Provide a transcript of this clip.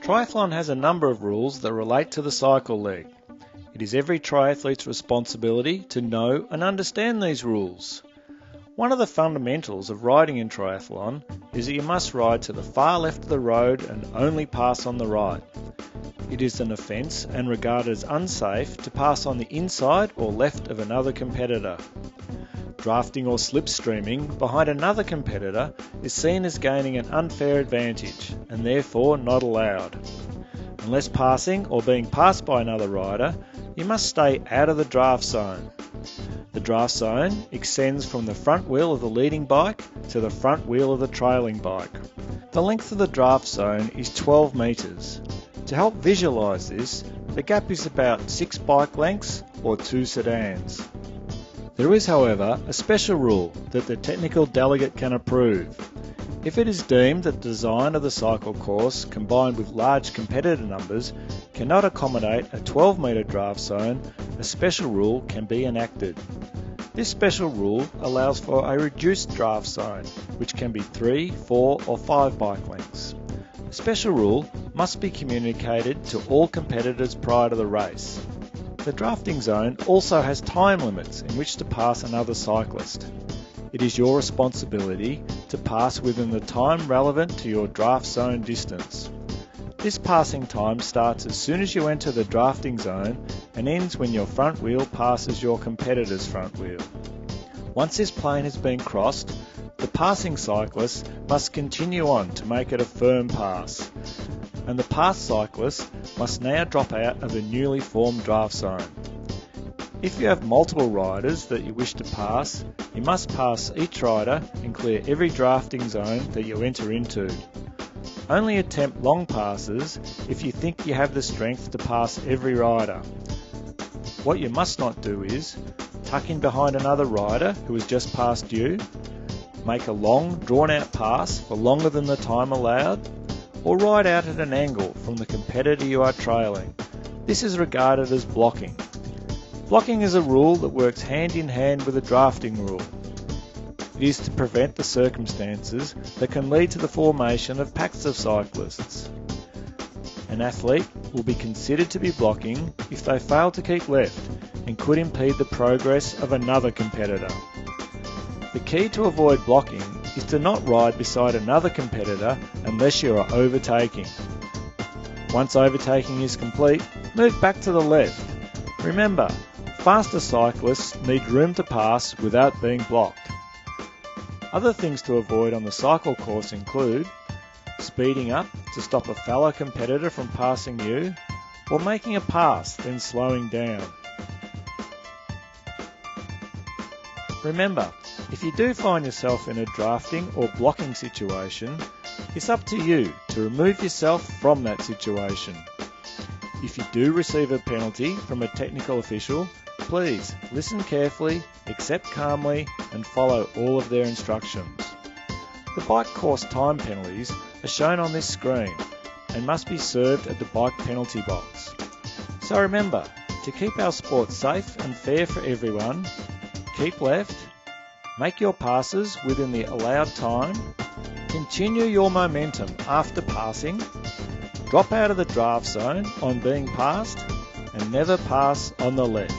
Triathlon has a number of rules that relate to the cycle leg. It is every triathlete's responsibility to know and understand these rules. One of the fundamentals of riding in triathlon is that you must ride to the far left of the road and only pass on the right. It is an offence and regarded as unsafe to pass on the inside or left of another competitor. Drafting or slipstreaming behind another competitor is seen as gaining an unfair advantage and therefore not allowed. Unless passing or being passed by another rider, you must stay out of the draft zone. The draft zone extends from the front wheel of the leading bike to the front wheel of the trailing bike. The length of the draft zone is 12 metres. To help visualise this, the gap is about 6 bike lengths or 2 sedans. There is, however, a special rule that the technical delegate can approve. If it is deemed that the design of the cycle course, combined with large competitor numbers, cannot accommodate a 12-metre draft zone, a special rule can be enacted. This special rule allows for a reduced draft zone, which can be 3, 4 or 5 bike lengths. A special rule must be communicated to all competitors prior to the race. The drafting zone also has time limits in which to pass another cyclist. It is your responsibility to pass within the time relevant to your draft zone distance. This passing time starts as soon as you enter the drafting zone and ends when your front wheel passes your competitor's front wheel. Once this plane has been crossed, the passing cyclist must continue on to make it a firm pass, and the passed cyclist must now drop out of the newly formed draft zone. If you have multiple riders that you wish to pass, you must pass each rider and clear every drafting zone that you enter into. Only attempt long passes if you think you have the strength to pass every rider. What you must not do is tuck in behind another rider who has just passed you, make a long, drawn-out pass for longer than the time allowed, or ride out at an angle from the competitor you are trailing. This is regarded as blocking. Blocking is a rule that works hand in hand with a drafting rule. It is to prevent the circumstances that can lead to the formation of packs of cyclists. An athlete will be considered to be blocking if they fail to keep left and could impede the progress of another competitor. The key to avoid blocking is to not ride beside another competitor unless you are overtaking. Once overtaking is complete, move back to the left. Remember, faster cyclists need room to pass without being blocked. Other things to avoid on the cycle course include speeding up to stop a fellow competitor from passing you, or making a pass then slowing down. Remember, if you do find yourself in a drafting or blocking situation, it's up to you to remove yourself from that situation. If you do receive a penalty from a technical official, please listen carefully, accept calmly, and follow all of their instructions. The bike course time penalties are shown on this screen and must be served at the bike penalty box. So remember, to keep our sport safe and fair for everyone, keep left, make your passes within the allowed time, continue your momentum after passing, drop out of the draft zone on being passed, and never pass on the left.